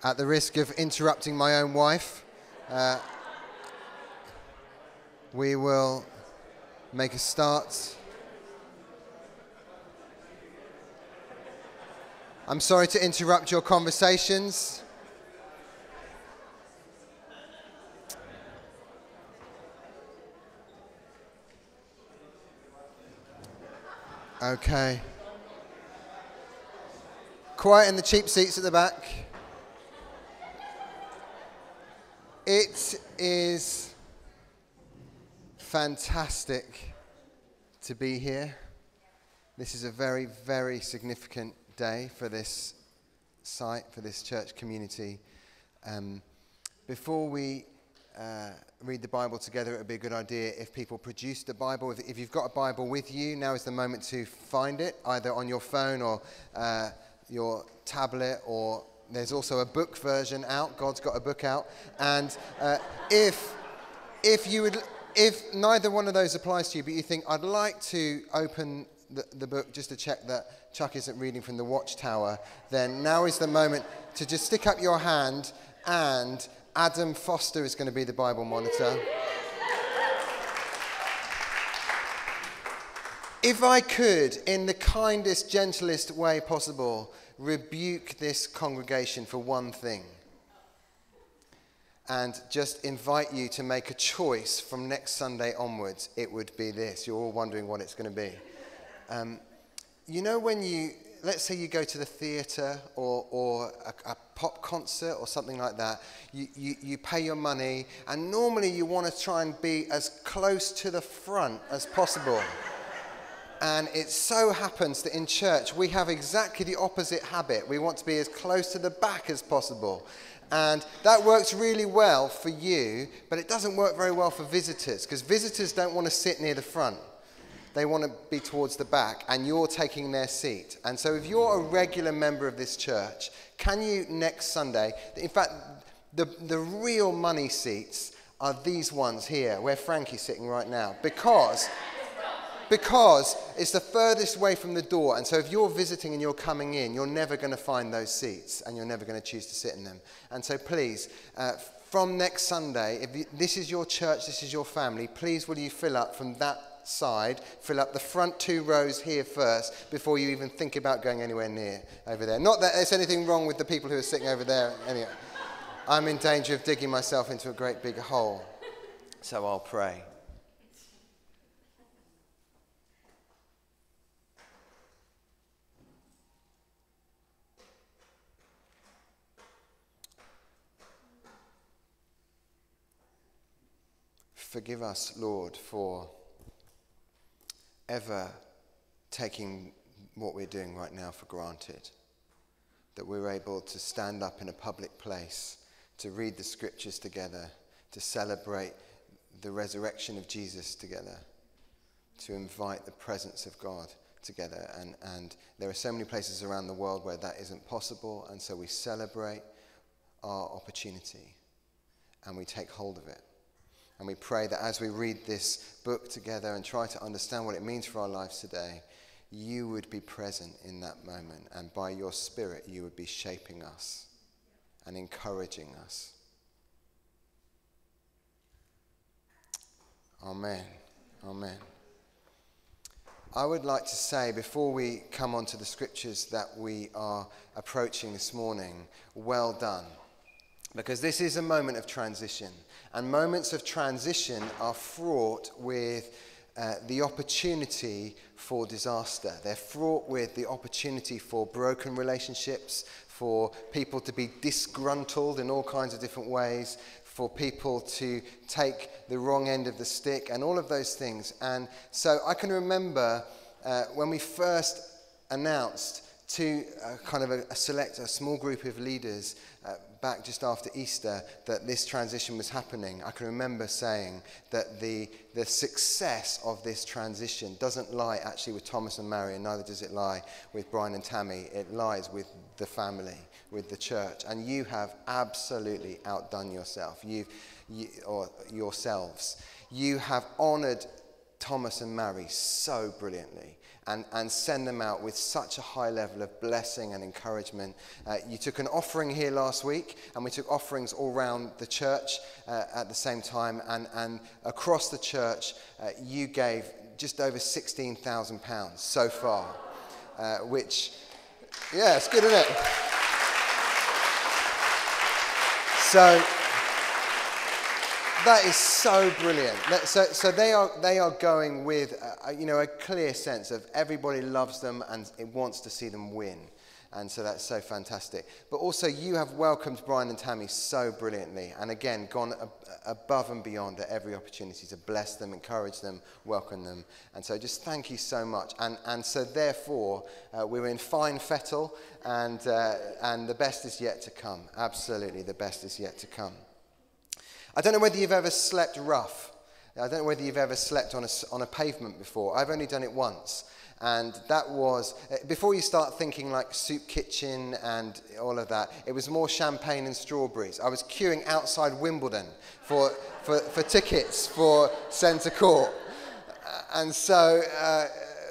At the risk of interrupting my own wife, we will make a start. I'm sorry to interrupt your conversations. Okay. Quiet in the cheap seats at the back. It is fantastic to be here. This is a very, very significant day for this site, for this church community. Before we read the Bible together, it would be a good idea if people produced a Bible. If you've got a Bible with you, now is the moment to find it, either on your phone or your tablet, or there's also a book version out. God's got a book out. And if neither one of those applies to you, but you think, I'd like to open the book just to check that Chuck isn't reading from the Watchtower, then now is the moment to just stick up your hand, and Adam Foster is going to be the Bible monitor. If I could, in the kindest, gentlest way possible, rebuke this congregation for one thing, and just invite you to make a choice from next Sunday onwards, it would be this. You're all wondering what it's going to be. You know, when let's say you go to the theatre or a pop concert or something like that, you pay your money, and normally you want to try and be as close to the front as possible. And it so happens that in church we have exactly the opposite habit. We want to be as close to the back as possible. And that works really well for you, but it doesn't work very well for visitors, because visitors don't want to sit near the front. They want to be towards the back, and you're taking their seat. And so if you're a regular member of this church, can you next Sunday, in fact, the real money seats are these ones here, where Frankie's sitting right now, because it's the furthest way from the door. And so if you're visiting and you're coming in, you're never going to find those seats, and you're never going to choose to sit in them. And so please, from next Sunday, if this is your church, this is your family, please will you fill up from that side, fill up the front 2 rows here first before you even think about going anywhere near over there. Not that there's anything wrong with the people who are sitting over there. Anyway, I'm in danger of digging myself into a great big hole. So I'll pray. Forgive us, Lord, for ever taking what we're doing right now for granted. That we're able to stand up in a public place, to read the scriptures together, to celebrate the resurrection of Jesus together, to invite the presence of God together. And there are so many places around the world where that isn't possible, and so we celebrate our opportunity and we take hold of it. And we pray that as we read this book together and try to understand what it means for our lives today, you would be present in that moment, and by your Spirit you would be shaping us and encouraging us. Amen. Amen. I would like to say, before we come on to the scriptures that we are approaching this morning, well done. Because this is a moment of transition. And moments of transition are fraught with the opportunity for disaster. They're fraught with the opportunity for broken relationships, for people to be disgruntled in all kinds of different ways, for people to take the wrong end of the stick, and all of those things. And so I can remember when we first announced to a small group of leaders back just after Easter that this transition was happening. I can remember saying that the success of this transition doesn't lie actually with Thomas and Mary, and neither does it lie with Brian and Tammy. It lies with the family, with the church. And you have absolutely outdone yourself, or yourselves. You have honoured Thomas and Mary so brilliantly. and send them out with such a high level of blessing and encouragement. You took an offering here last week, and we took offerings all around the church at the same time, and across the church you gave just over £16,000 so far, which, yeah, it's good, isn't it? So that is so brilliant. So they are going with a clear sense of everybody loves them and it wants to see them win, and so that's so fantastic. But also you have welcomed Brian and Tammy so brilliantly, and again gone above and beyond at every opportunity to bless them, encourage them, welcome them, and so just thank you so much. And so therefore we're in fine fettle, and the best is yet to come. Absolutely, the best is yet to come. I don't know whether you've ever slept rough. I don't know whether you've ever slept on a pavement before. I've only done it once. And that was, before you start thinking like soup kitchen and all of that, it was more champagne and strawberries. I was queuing outside Wimbledon for tickets for Centre Court. And so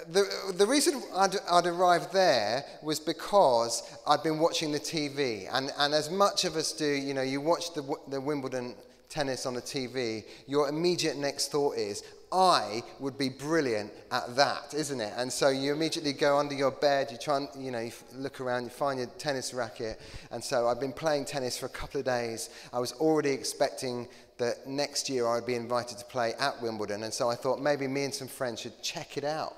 the reason I'd arrived there was because I'd been watching the TV. And as much of us do, you watch the Wimbledon tennis on the TV, your immediate next thought is, I would be brilliant at that, isn't it? And so you immediately go under your bed, you try and, you look around, you find your tennis racket. And so I've been playing tennis for a couple of days. I was already expecting that next year I would be invited to play at Wimbledon. And so I thought maybe me and some friends should check it out,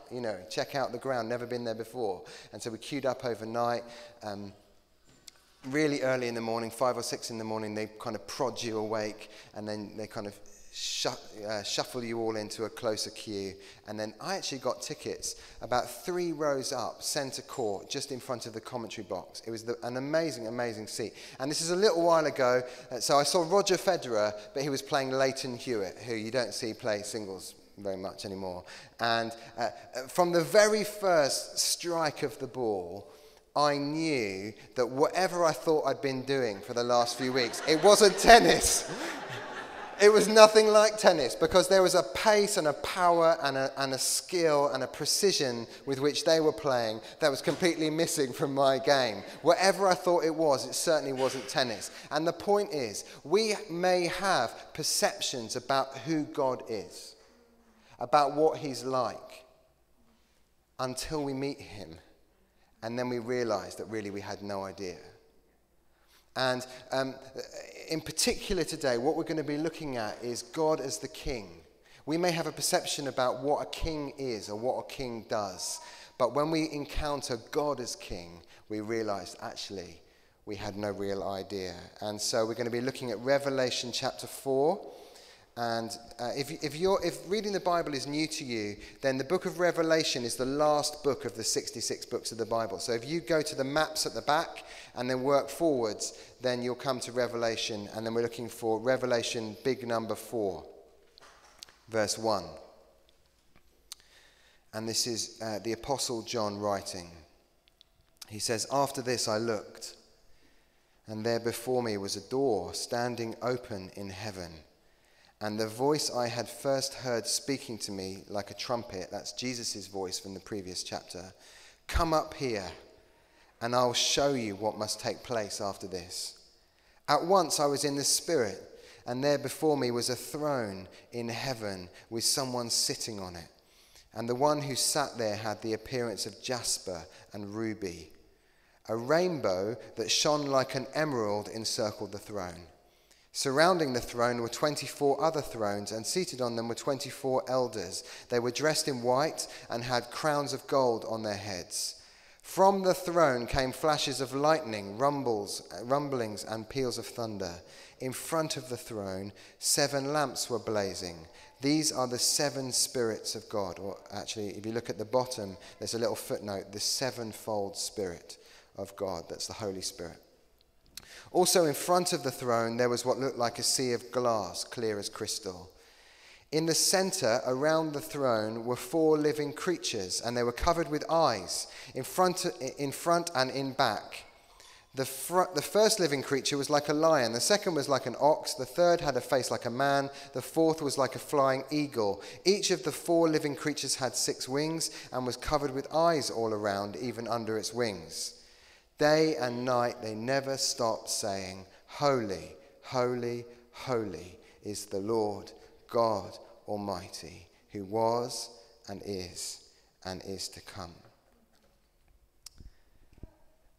check out the ground, never been there before. And so we queued up overnight. Really early in the morning, 5 or 6 in the morning, they kind of prod you awake, and then they kind of shuffle you all into a closer queue. And then I actually got tickets about 3 rows up, centre court, just in front of the commentary box. It was an amazing, amazing seat. And this is a little while ago, so I saw Roger Federer, but he was playing Leighton Hewitt, who you don't see play singles very much anymore. And from the very first strike of the ball, I knew that whatever I thought I'd been doing for the last few weeks, it wasn't tennis. It was nothing like tennis, because there was a pace and a power and a skill and a precision with which they were playing that was completely missing from my game. Whatever I thought it was, it certainly wasn't tennis. And the point is, we may have perceptions about who God is, about what he's like, until we meet him. And then we realized that really we had no idea. And in particular today, what we're going to be looking at is God as the king. We may have a perception about what a king is or what a king does. But when we encounter God as king, we realize actually we had no real idea. And so we're going to be looking at Revelation chapter 4. And if reading the Bible is new to you, then the book of Revelation is the last book of the 66 books of the Bible. So if you go to the maps at the back and then work forwards, then you'll come to Revelation. And then we're looking for Revelation big number 4, verse 1. And this is the Apostle John writing. He says, "After this I looked, and there before me was a door standing open in heaven. And the voice I had first heard speaking to me like a trumpet," that's Jesus' voice from the previous chapter, "come up here, and I'll show you what must take place after this." At once I was in the Spirit, and there before me was a throne in heaven with someone sitting on it. And the one who sat there had the appearance of jasper and ruby. A rainbow that shone like an emerald encircled the throne. Surrounding the throne were 24 other thrones, and seated on them were 24 elders. They were dressed in white and had crowns of gold on their heads. From the throne came flashes of lightning, rumblings, and peals of thunder. In front of the throne, 7 lamps were blazing. These are the 7 spirits of God. Or actually, if you look at the bottom, there's a little footnote, the 7-fold Spirit of God. That's the Holy Spirit. Also in front of the throne, there was what looked like a sea of glass, clear as crystal. In the center, around the throne, were 4 living creatures, and they were covered with eyes, in front and in back. The first living creature was like a lion, the second was like an ox, the third had a face like a man, the fourth was like a flying eagle. Each of the 4 living creatures had 6 wings and was covered with eyes all around, even under its wings. Day and night they never stopped saying, "Holy, holy, holy is the Lord God Almighty, who was and is to come."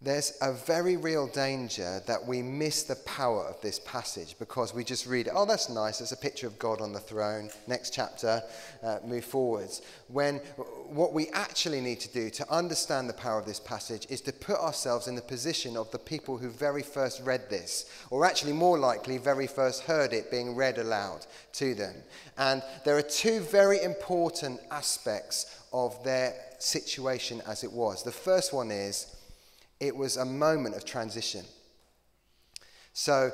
There's a very real danger that we miss the power of this passage because we just read it. Oh, that's nice. There's a picture of God on the throne. Next chapter, move forwards. When what we actually need to do to understand the power of this passage is to put ourselves in the position of the people who very first read this, or actually more likely very first heard it being read aloud to them. And there are 2 very important aspects of their situation as it was. The first one is, it was a moment of transition. So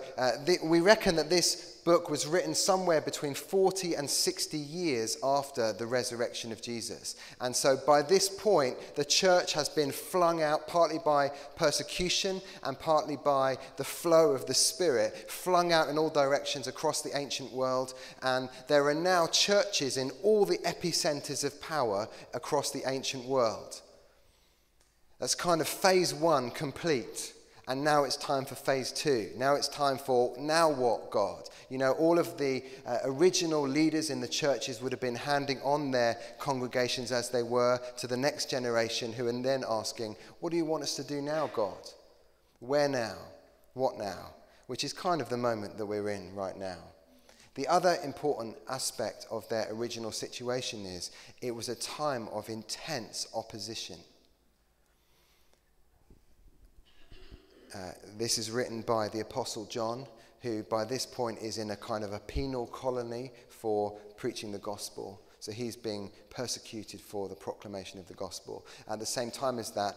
we reckon that this book was written somewhere between 40 and 60 years after the resurrection of Jesus. And so by this point, the church has been flung out, partly by persecution and partly by the flow of the Spirit, flung out in all directions across the ancient world. And there are now churches in all the epicenters of power across the ancient world. That's kind of phase 1 complete. And now it's time for phase 2. Now it's time for, now what, God? You know, all of the original leaders in the churches would have been handing on their congregations as they were to the next generation, who are then asking, what do you want us to do now, God? Where now? What now? Which is kind of the moment that we're in right now. The other important aspect of their original situation is it was a time of intense opposition. This is written by the Apostle John, who by this point is in a kind of a penal colony for preaching the gospel. So he's being persecuted for the proclamation of the gospel. At the same time as that,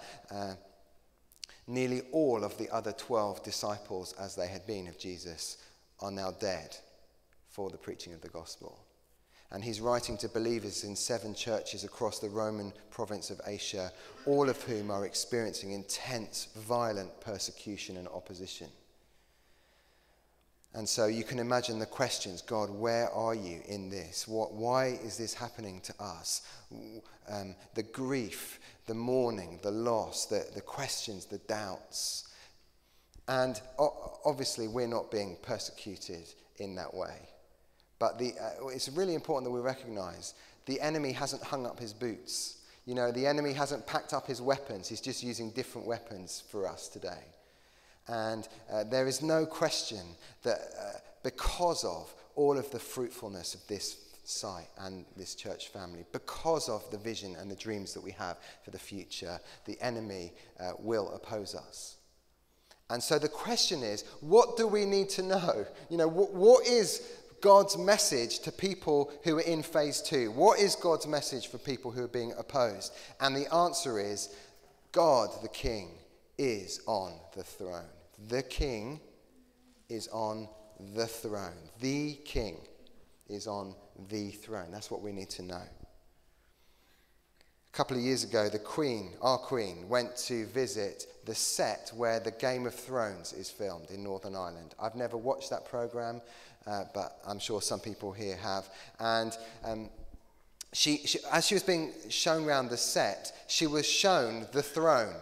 nearly all of the other 12 disciples, as they had been of Jesus, are now dead for the preaching of the gospel. And he's writing to believers in 7 churches across the Roman province of Asia, all of whom are experiencing intense, violent persecution and opposition. And so you can imagine the questions, God, where are you in this? Why is this happening to us? The grief, the mourning, the loss, the questions, the doubts. And obviously we're not being persecuted in that way. But it's really important that we recognize the enemy hasn't hung up his boots. You know, the enemy hasn't packed up his weapons. He's just using different weapons for us today. And there is no question that because of all of the fruitfulness of this site and this church family, because of the vision and the dreams that we have for the future, the enemy will oppose us. And so the question is, what do we need to know? You know, what is God's message to people who are in phase 2? What is God's message for people who are being opposed? And the answer is, God, the King, is on the throne. The King is on the throne. The King is on the throne. That's what we need to know. A couple of years ago, the Queen, our Queen, went to visit the Sept where the Game of Thrones is filmed in Northern Ireland. I've never watched that programme, but I'm sure some people here have. And she, as she was being shown around the Sept, she was shown the throne.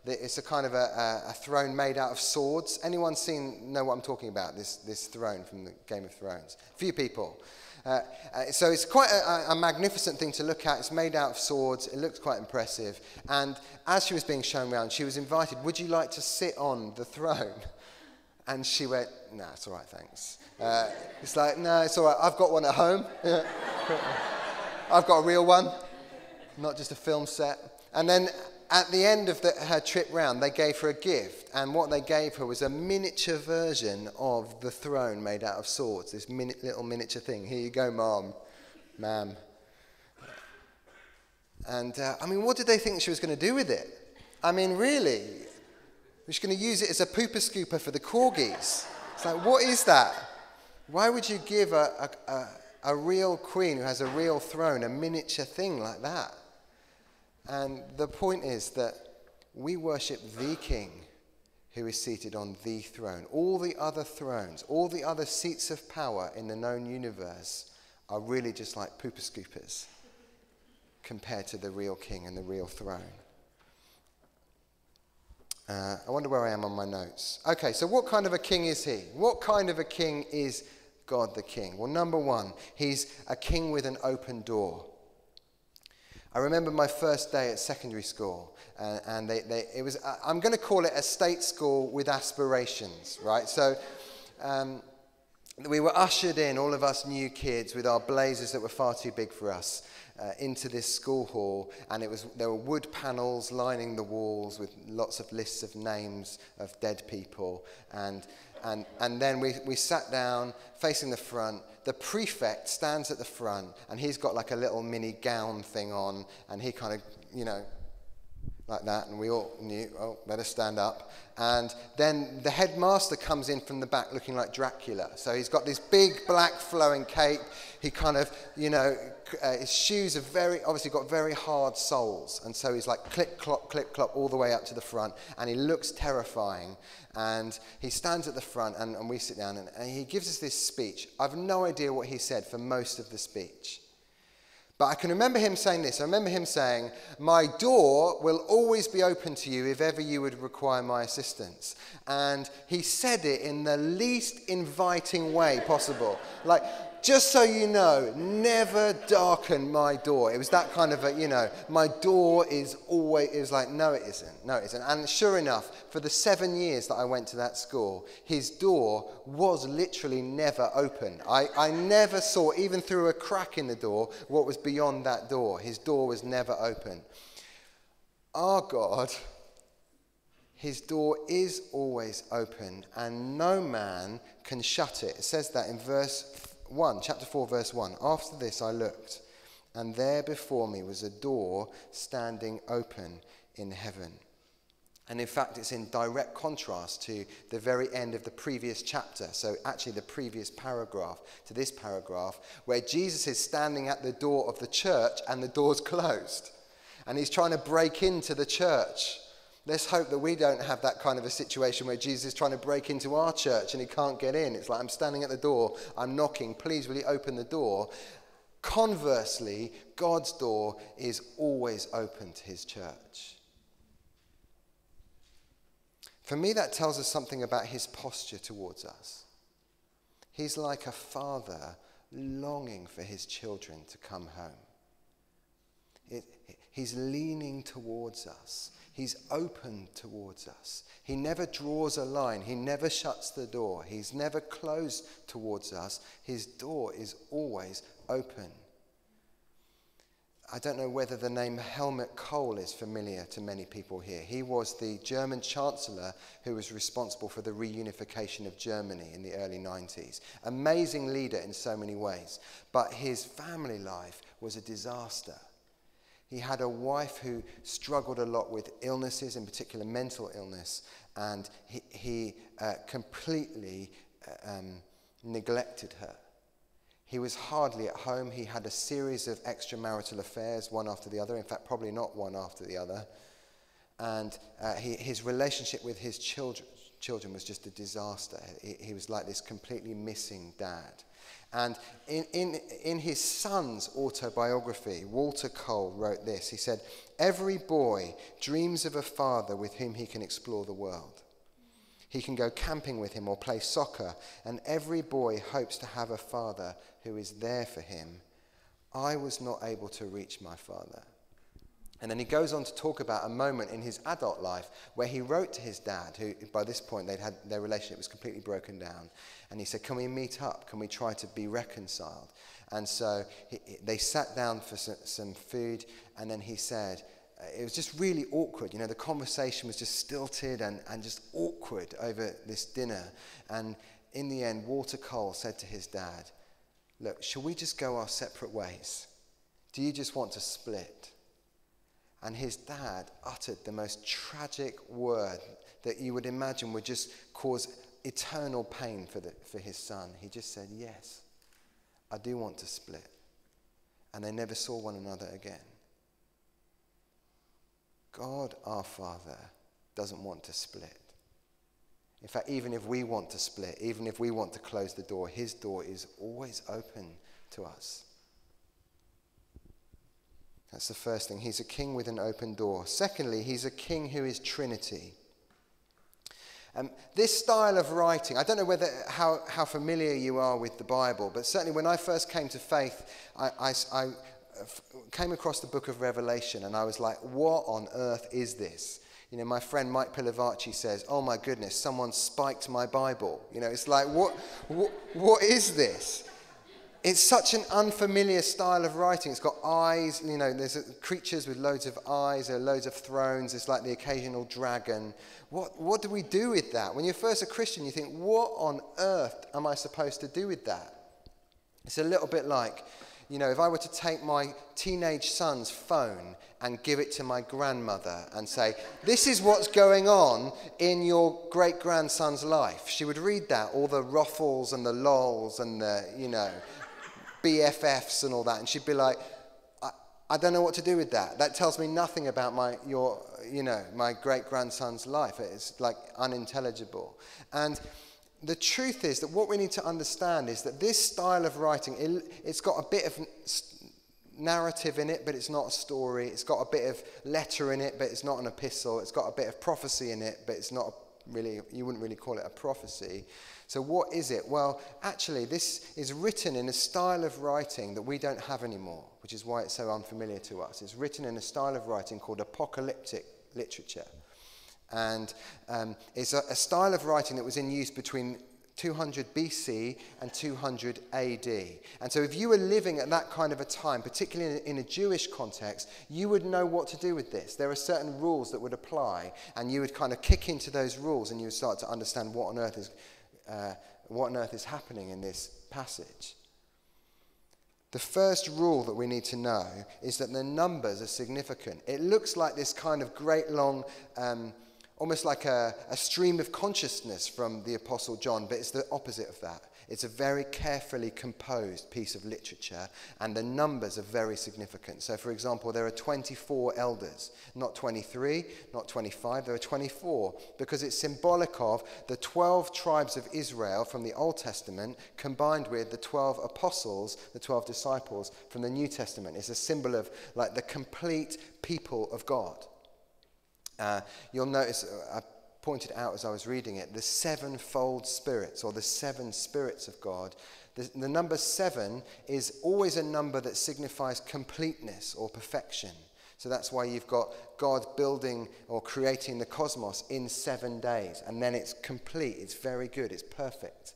It's a kind of a throne made out of swords. Anyone know what I'm talking about, this throne from the Game of Thrones? A few people. So it's quite a magnificent thing to look at. It's made out of swords. It looks quite impressive. And as she was being shown around, she was invited, would you like to sit on the throne? And she went, no, it's all right, thanks. It's like, no, it's all right. I've got one at home. I've got a real one, not just a film set. And then at the end of her trip round, they gave her a gift. And what they gave her was a miniature version of the throne made out of swords, this little miniature thing. Here you go, ma'am. And, I mean, what did they think she was going to do with it? I mean, really? She's going to use it as a pooper scooper for the corgis. It's like, what is that? Why would you give a real queen who has a real throne a miniature thing like that? And the point is that we worship the King who is seated on the throne. All the other thrones, all the other seats of power in the known universe are really just like pooper scoopers compared to the real king and the real throne. I wonder where I am on my notes. Okay, so what kind of a king is he? What kind of a king is God the King? Well, number one, he's a king with an open door. I remember my first day at secondary school, and it was, I'm going to call it a state school with aspirations, right? So we were ushered in, all of us new kids, with our blazers that were far too big for us, into this school hall, and there were wood panels lining the walls with lots of lists of names of dead people, and then we sat down facing the front. The prefect stands at the front, and he's got like a little mini gown thing on, and he kind of, like that, and we all knew, oh, better stand up. And then the headmaster comes in from the back looking like Dracula. So he's got this big black flowing cape. He kind of, his shoes have obviously got very hard soles. And so he's like click, clop, all the way up to the front. And he looks terrifying. And he stands at the front, and we sit down, and he gives us this speech. I've no idea what he said for most of the speech. But I can remember him saying this. I remember him saying, "My door will always be open to you if ever you would require my assistance." And he said it in the least inviting way possible. Like, just so you know, never darken my door. It was that kind of my door is always, it was like, no it isn't. And sure enough, for the 7 years that I went to that school, his door was literally never open. I never saw, even through a crack in the door, what was beyond that door. His door was never open. Our God, his door is always open, and no man can shut it. It says that in chapter 4, verse 1. After this I looked, and there before me was a door standing open in heaven. And in fact, it's in direct contrast to the very end of the previous chapter. So actually the previous paragraph to this paragraph, where Jesus is standing at the door of the church and the door's closed. And he's trying to break into the church. Let's hope that we don't have that kind of a situation where Jesus is trying to break into our church and he can't get in. It's like, I'm standing at the door, I'm knocking, please will you open the door? Conversely, God's door is always open to his church. For me, that tells us something about his posture towards us. He's like a father longing for his children to come home. He's leaning towards us. He's open towards us. He never draws a line. He never shuts the door. He's never closed towards us. His door is always open. I don't know whether the name Helmut Kohl is familiar to many people here. He was the German chancellor who was responsible for the reunification of Germany in the early 90s. Amazing leader in so many ways. But his family life was a disaster. He had a wife who struggled a lot with illnesses, in particular mental illness, and he completely neglected her. He was hardly at home. He had a series of extramarital affairs, one after the other. In fact, probably not one after the other. And his relationship with his children was just a disaster. He was like this completely missing dad. And in his son's autobiography, Walter Kohl wrote this. He said, "Every boy dreams of a father with whom he can explore the world. He can go camping with him or play soccer, and every boy hopes to have a father who is there for him. I was not able to reach my father." And then he goes on to talk about a moment in his adult life where he wrote to his dad, who by this point their relationship was completely broken down. And he said, "Can we meet up? Can we try to be reconciled?" And so they sat down for some food, and then he said, it was just really awkward. The conversation was just stilted and just awkward over this dinner. And in the end, Walter Kohl said to his dad, "Look, shall we just go our separate ways? Do you just want to split?" And his dad uttered the most tragic word that you would imagine would just cause eternal pain for his son. He just said, "Yes, I do want to split." And they never saw one another again. God, our Father, doesn't want to split. In fact, even if we want to split, even if we want to close the door, his door is always open to us. That's the first thing. He's a king with an open door. Secondly, he's a king who is Trinity. This style of writing, I don't know how familiar you are with the Bible, but certainly when I first came to faith, I came across the book of Revelation, and I was like, what on earth is this? You know, my friend Mike Pilavacci says, oh my goodness, someone spiked my Bible. You know, it's like, what is this? It's such an unfamiliar style of writing. It's got eyes, you know, there's creatures with loads of eyes, there are loads of thrones, there's like the occasional dragon. What do we do with that? When you're first a Christian, you think, what on earth am I supposed to do with that? It's a little bit like, you know, if I were to take my teenage son's phone and give it to my grandmother and say, this is what's going on in your great-grandson's life. She would read that, all the ruffles and the lols and the, you know, BFFs and all that, and she'd be like, I don't know what to do with that. That tells me nothing about my great-grandson's life. It's like unintelligible. And the truth is that what we need to understand is that this style of writing, it's got a bit of narrative in it, but it's not a story. It's got a bit of letter in it, but it's not an epistle. It's got a bit of prophecy in it, but it's not really, you wouldn't really call it a prophecy. So what is it? Well, actually, this is written in a style of writing that we don't have anymore, which is why it's so unfamiliar to us. It's written in a style of writing called apocalyptic literature. And it's a style of writing that was in use between 200 BC and 200 AD. And so if you were living at that kind of a time, particularly in a Jewish context, you would know what to do with this. There are certain rules that would apply, and you would kind of kick into those rules, and you would start to understand what on earth is happening in this passage. The first rule that we need to know is that the numbers are significant. It looks like this kind of great long, almost like a stream of consciousness from the Apostle John, but it's the opposite of that. It's a very carefully composed piece of literature, and the numbers are very significant. So, for example, there are 24 elders, not 23, not 25, there are 24, because it's symbolic of the 12 tribes of Israel from the Old Testament combined with the 12 apostles, the 12 disciples from the New Testament. It's a symbol of like the complete people of God. You'll notice, I pointed out as I was reading it, the sevenfold spirits, or the seven spirits of God. The number 7 is always a number that signifies completeness or perfection. So that's why you've got God building or creating the cosmos in 7 days, and then it's complete, it's very good, it's perfect.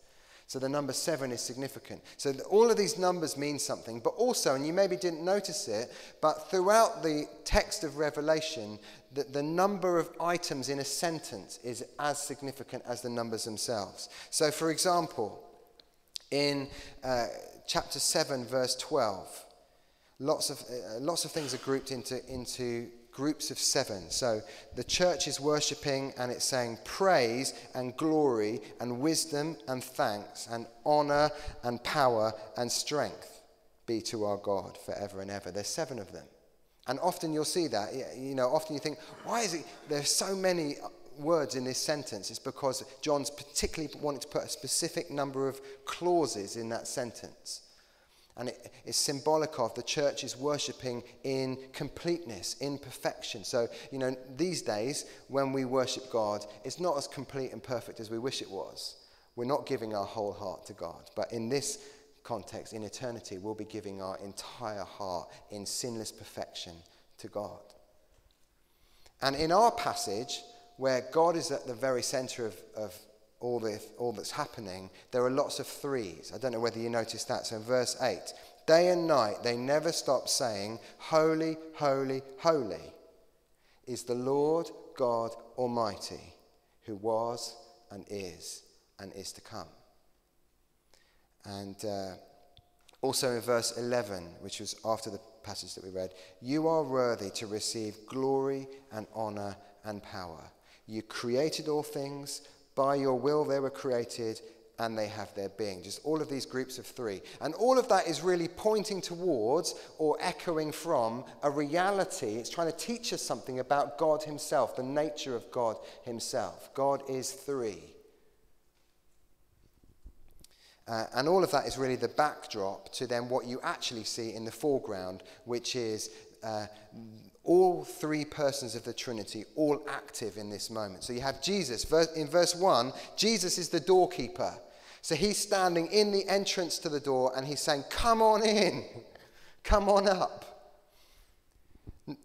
So the number 7 is significant. So all of these numbers mean something, but also, and you maybe didn't notice it, but throughout the text of Revelation, the number of items in a sentence is as significant as the numbers themselves. So for example, in chapter 7, verse 12, lots of things are grouped into groups of 7. So the church is worshipping, and it's saying praise and glory and wisdom and thanks and honor and power and strength be to our God forever and ever. There's 7 of them. And often you'll see that, you know, often you think, why is it there's so many words in this sentence? It's because John's particularly wanted to put a specific number of clauses in that sentence. And it is symbolic of the church is worshipping in completeness, in perfection. So, you know, these days when we worship God, it's not as complete and perfect as we wish it was. We're not giving our whole heart to God. But in this context, in eternity, we'll be giving our entire heart in sinless perfection to God. And in our passage, where God is at the very center of all that's happening, there are lots of 3s. I don't know whether you noticed that. So in verse 8, day and night they never stop saying, holy, holy, holy is the Lord God Almighty, who was and is to come. And also in verse 11, which was after the passage that we read, you are worthy to receive glory and honor and power. You created all things. By your will they were created, and they have their being. Just all of these groups of 3. And all of that is really pointing towards or echoing from a reality. It's trying to teach us something about God himself, the nature of God himself. God is 3. And all of that is really the backdrop to then what you actually see in the foreground, which is all three persons of the Trinity, all active in this moment. So you have Jesus. In verse 1, Jesus is the doorkeeper. So he's standing in the entrance to the door and he's saying, come on in, come on up.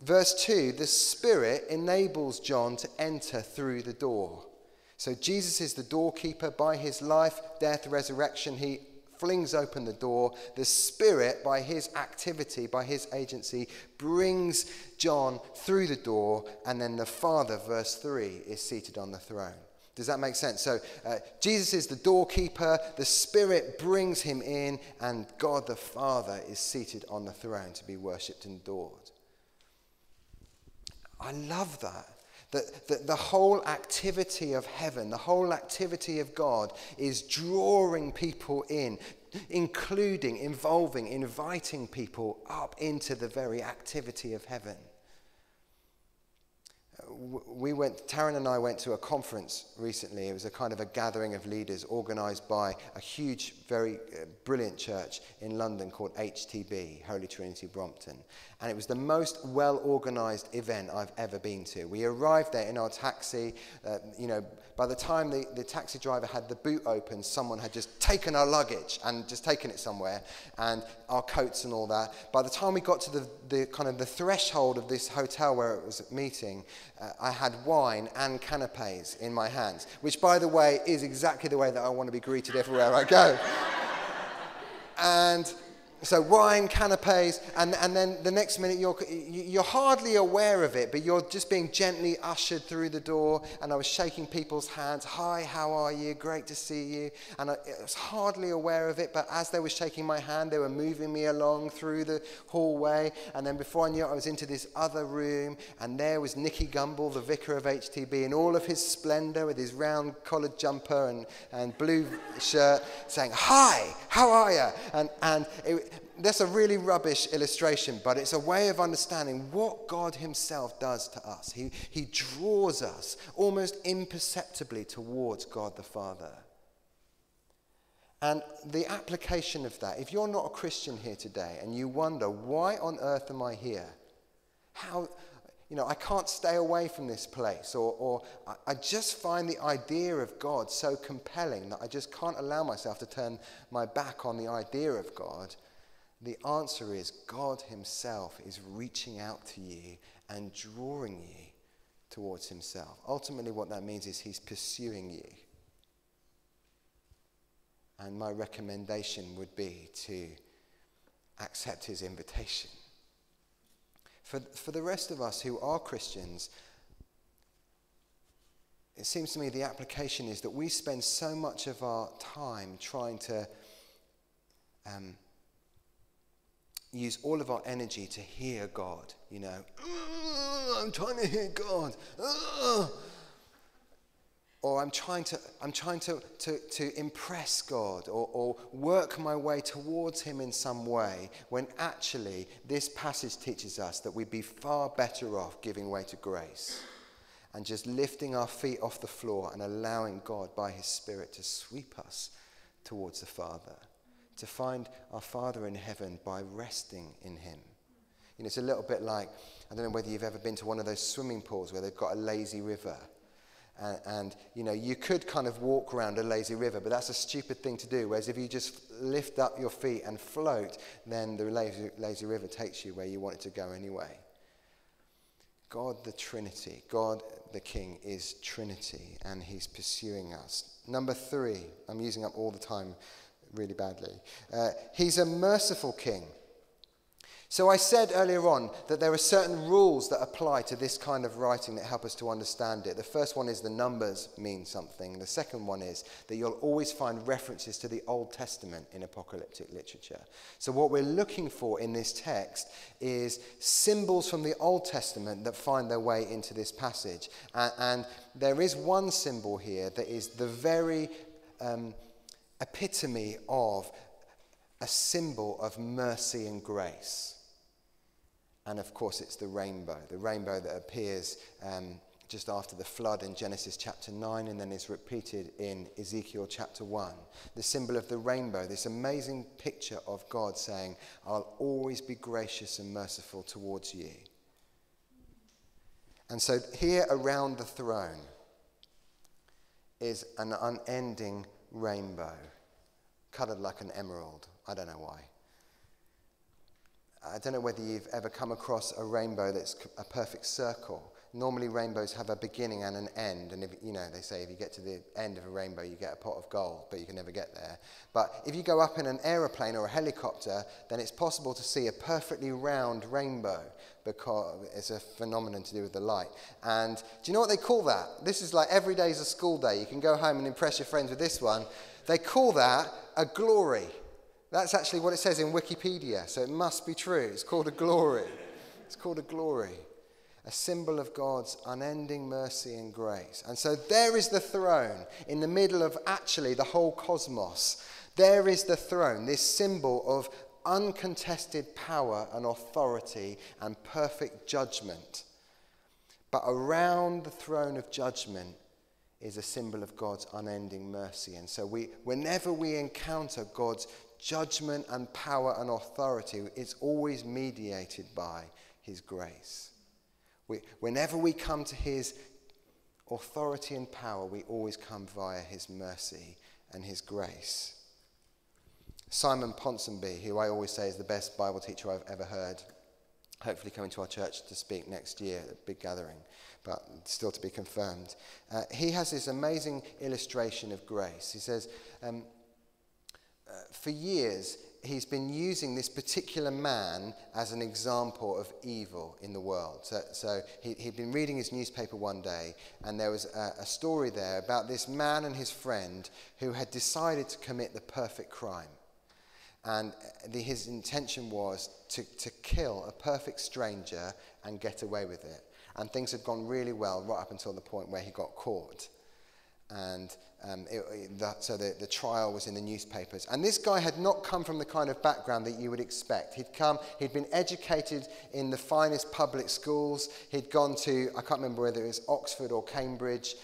Verse 2, the Spirit enables John to enter through the door. So Jesus is the doorkeeper. By his life, death, resurrection, he flings open the door. The Spirit, by his activity, by his agency, brings John through the door. And then the Father, verse 3, is seated on the throne. Does that make sense? So Jesus is the doorkeeper. The Spirit brings him in. And God the Father is seated on the throne to be worshipped and adored. I love that. That the whole activity of heaven, the whole activity of God is drawing people in, including, involving, inviting people up into the very activity of heaven. Taryn and I went to a conference recently. It was a kind of a gathering of leaders organised by a huge, very brilliant church in London called HTB, Holy Trinity Brompton. And it was the most well-organised event I've ever been to. We arrived there in our taxi. By the time the taxi driver had the boot open, someone had just taken our luggage and just taken it somewhere, and our coats and all that. By the time we got to the kind of the threshold of this hotel where it was meeting, I had wine and canapes in my hands, which, by the way, is exactly the way that I want to be greeted everywhere I go. And so wine, canapes, and then the next minute you're hardly aware of it, but you're just being gently ushered through the door, and I was shaking people's hands. Hi, how are you? Great to see you. And I was hardly aware of it, but as they were shaking my hand, they were moving me along through the hallway, and then before I knew it, I was into this other room, and there was Nicky Gumbel, the vicar of HTB, in all of his splendour with his round collared jumper and blue shirt, saying, hi, how are you? And that's a really rubbish illustration, but it's a way of understanding what God himself does to us. He draws us almost imperceptibly towards God the Father. And the application of that, if you're not a Christian here today and you wonder, why on earth am I here? How, I can't stay away from this place, or I just find the idea of God so compelling that I just can't allow myself to turn my back on the idea of God. The answer is God himself is reaching out to you and drawing you towards himself. Ultimately, what that means is he's pursuing you. And my recommendation would be to accept his invitation. For the rest of us who are Christians, it seems to me the application is that we spend so much of our time trying to use all of our energy to hear God, I'm trying to hear God. Or I'm trying to impress God or work my way towards him in some way, when actually this passage teaches us that we'd be far better off giving way to grace and just lifting our feet off the floor and allowing God by his Spirit to sweep us towards the Father, to find our Father in heaven by resting in him. It's a little bit like, I don't know whether you've ever been to one of those swimming pools where they've got a lazy river. And you could kind of walk around a lazy river, but that's a stupid thing to do. Whereas if you just lift up your feet and float, then the lazy river takes you where you want it to go anyway. God the Trinity, God the King is Trinity, and he's pursuing us. Number 3, I'm using up all the time really badly. He's a merciful king. So I said earlier on that there are certain rules that apply to this kind of writing that help us to understand it. The first one is the numbers mean something. The second one is that you'll always find references to the Old Testament in apocalyptic literature. So what we're looking for in this text is symbols from the Old Testament that find their way into this passage. And there is one symbol here that is the very epitome of a symbol of mercy and grace. And of course, it's the rainbow that appears just after the flood in Genesis chapter 9, and then is repeated in Ezekiel chapter 1. The symbol of the rainbow, this amazing picture of God saying, I'll always be gracious and merciful towards you. And so here around the throne is an unending rainbow, coloured like an emerald. I don't know why. I don't know whether you've ever come across a rainbow that's a perfect circle. Normally rainbows have a beginning and an end, and if, they say if you get to the end of a rainbow you get a pot of gold, but you can never get there. But if you go up in an aeroplane or a helicopter, then it's possible to see a perfectly round rainbow, because it's a phenomenon to do with the light. And do you know what they call that? This is like every day is a school day. You can go home and impress your friends with this one. They call that a glory. That's actually what it says in Wikipedia, so it must be true. It's called a glory. It's called a glory. A symbol of God's unending mercy and grace. And so there is the throne in the middle of actually the whole cosmos. There is the throne, this symbol of uncontested power and authority and perfect judgment. But around the throne of judgment is a symbol of God's unending mercy. And so whenever we encounter God's judgment and power and authority, it's always mediated by his grace. Whenever we come to his authority and power, we always come via his mercy and his grace. Simon Ponsonby, who I always say is the best Bible teacher I've ever heard, hopefully coming to our church to speak next year at a big gathering, but still to be confirmed. He has this amazing illustration of grace. He says, for years, he's been using this particular man as an example of evil in the world. So he'd been reading his newspaper one day, and there was a story there about this man and his friend who had decided to commit the perfect crime. And his intention was to kill a perfect stranger and get away with it. And things had gone really well right up until the point where he got caught. And so the trial was in the newspapers. And this guy had not come from the kind of background that you would expect. He'd been educated in the finest public schools. He'd gone to, I can't remember whether it was Oxford or Cambridge.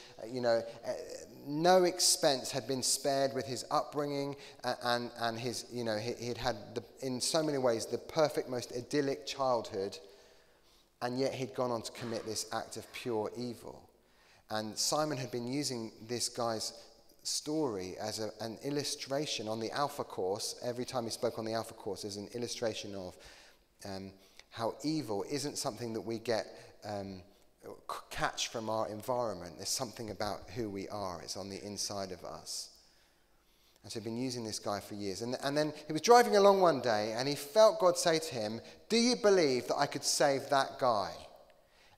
No expense had been spared with his upbringing, and his, he'd had, in so many ways, the perfect, most idyllic childhood. And yet he'd gone on to commit this act of pure evil. And Simon had been using this guy's story as an illustration on the Alpha course. Every time he spoke on the Alpha course, there's an illustration of how evil isn't something that we catch from our environment. There's something about who we are. It's on the inside of us. And so he'd been using this guy for years. And then he was driving along one day, and he felt God say to him, "Do you believe that I could save that guy?"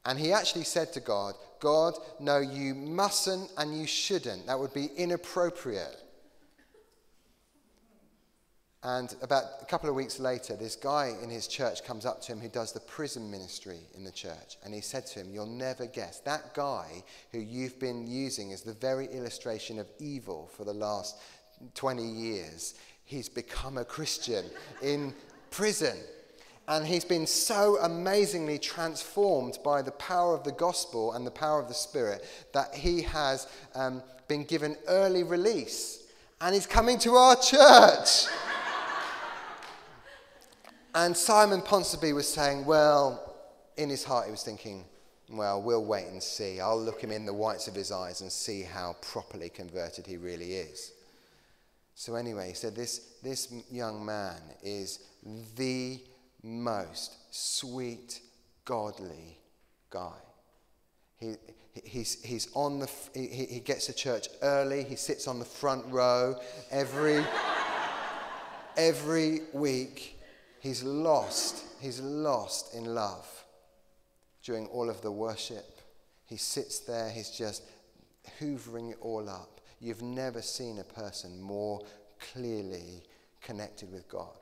And he actually said to God, "God, no, you mustn't and you shouldn't. That would be inappropriate." And about a couple of weeks later, this guy in his church comes up to him who does the prison ministry in the church. And he said to him, "You'll never guess, that guy who you've been using as the very illustration of evil for the last 20 years, he's become a Christian in prison. And he's been so amazingly transformed by the power of the gospel and the power of the Spirit that he has been given early release. And he's coming to our church." And Simon Ponsonby was saying, well, in his heart he was thinking, well, we'll wait and see. I'll look him in the whites of his eyes and see how properly converted he really is. So anyway, he said this young man is the most sweet, godly guy. He gets to church early. He sits on the front row every week. He's lost in love during all of the worship. He sits there. He's just hoovering it all up. You've never seen a person more clearly connected with God.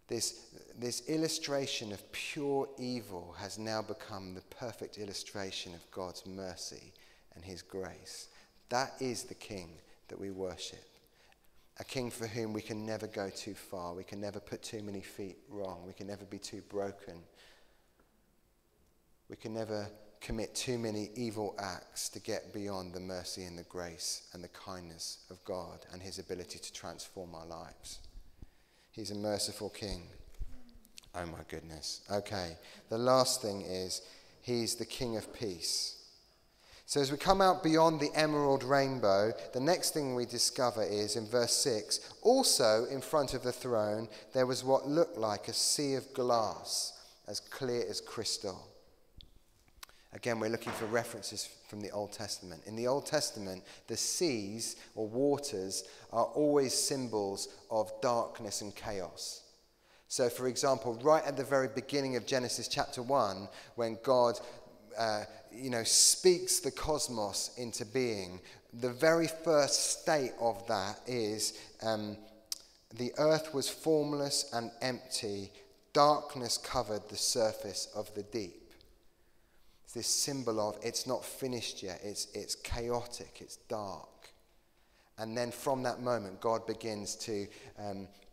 This illustration of pure evil has now become the perfect illustration of God's mercy and his grace. That is the King that we worship. A King for whom we can never go too far. We can never put too many feet wrong. We can never be too broken. We can never commit too many evil acts to get beyond the mercy and the grace and the kindness of God and his ability to transform our lives. He's a merciful king. Oh my goodness. Okay, the last thing is he's the King of Peace. So as we come out beyond the emerald rainbow, the next thing we discover is in verse 6, also in front of the throne there was what looked like a sea of glass, as clear as crystal. Again, we're looking for references from the Old Testament. In the Old Testament, the seas or waters are always symbols of darkness and chaos. So, for example, right at the very beginning of Genesis chapter 1, when God speaks the cosmos into being, the very first state of that is the earth was formless and empty, darkness covered the surface of the deep. It's this symbol of it's not finished yet, it's chaotic, it's dark. And then from that moment, God begins to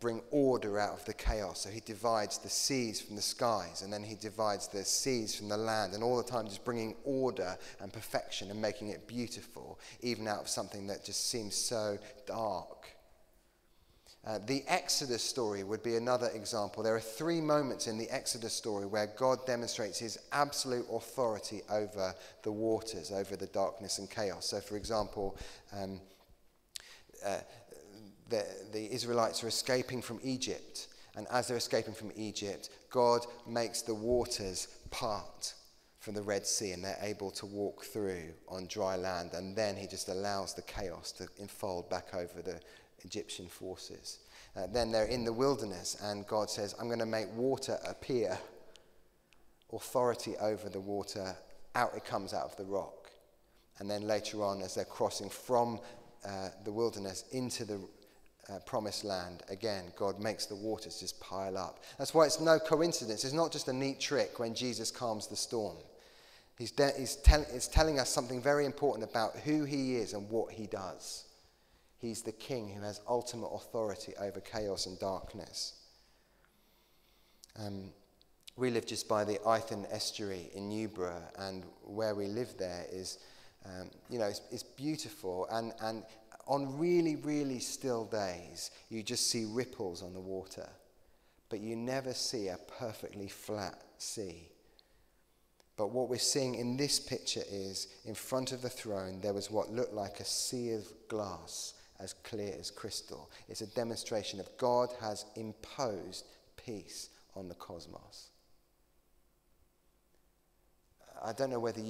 bring order out of the chaos. So he divides the seas from the skies, and then he divides the seas from the land, and all the time just bringing order and perfection and making it beautiful, even out of something that just seems so dark. The Exodus story would be another example. There are 3 moments in the Exodus story where God demonstrates his absolute authority over the waters, over the darkness and chaos. So, for example, the Israelites are escaping from Egypt, and as they're escaping from Egypt, God makes the waters part from the Red Sea, and they're able to walk through on dry land, and then he just allows the chaos to enfold back over the Egyptian forces. Then they're in the wilderness, and God says, I'm going to make water appear, authority over the water, out it comes out of the rock. And then later on, as they're crossing from the wilderness into the promised land, again, God makes the waters just pile up. That's why it's no coincidence. It's not just a neat trick when Jesus calms the storm. It's telling us something very important about who he is and what he does. He's the king who has ultimate authority over chaos and darkness. We live just by the Ithon estuary in Newborough, and where we live there is, it's beautiful. And on really, really still days, you just see ripples on the water, but you never see a perfectly flat sea. But what we're seeing in this picture is, in front of the throne, there was what looked like a sea of glass, as clear as crystal. It's a demonstration of God has imposed peace on the cosmos. I don't know whether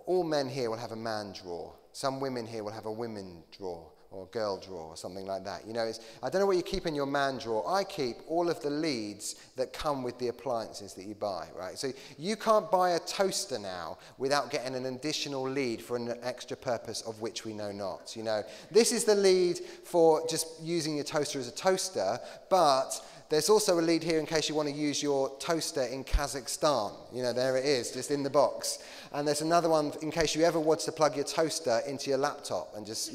all men here will have a man drawer. Some women here will have a women drawer or a girl drawer or something like that. I don't know what you keep in your man drawer. I keep all of the leads that come with the appliances that you buy, right? So you can't buy a toaster now without getting an additional lead for an extra purpose of which we know not. This is the lead for just using your toaster as a toaster, but there's also a lead here in case you want to use your toaster in Kazakhstan. There it is, just in the box. And there's another one in case you ever want to plug your toaster into your laptop and just,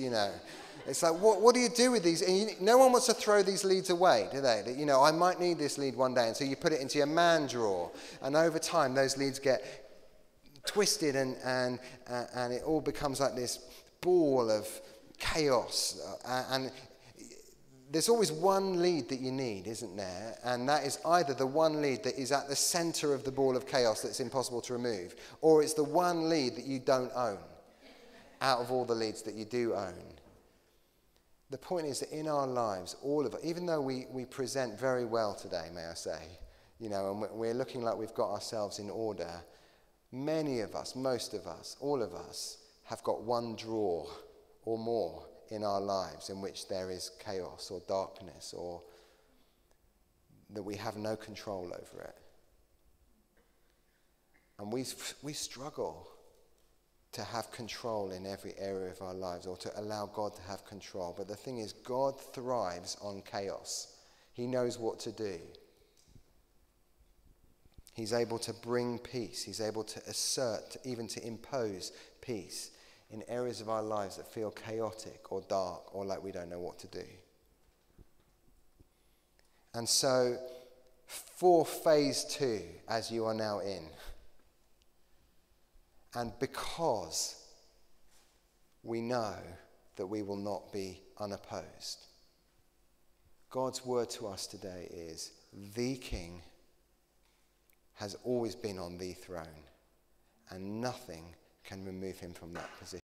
It's like, what do you do with these? And no one wants to throw these leads away, do they? I might need this lead one day. And so you put it into your man drawer. And over time, those leads get twisted and it all becomes like this ball of chaos. And there's always one lead that you need, isn't there? And that is either the one lead that is at the center of the ball of chaos that's impossible to remove, or it's the one lead that you don't own out of all the leads that you do own. The point is that in our lives, all of us, even though we present very well today, may I say, and we're looking like we've got ourselves in order, many of us, most of us, all of us have got one drawer or more in our lives in which there is chaos or darkness, or that we have no control over it. And we struggle to have control in every area of our lives, or to allow God to have control. But the thing is, God thrives on chaos. He knows what to do. He's able to bring peace. He's able to assert, even to impose peace in areas of our lives that feel chaotic or dark or like we don't know what to do. And so, for phase 2, as you are now in, And because we know that we will not be unopposed, God's word to us today is, the King has always been on the throne, and nothing can remove him from that position.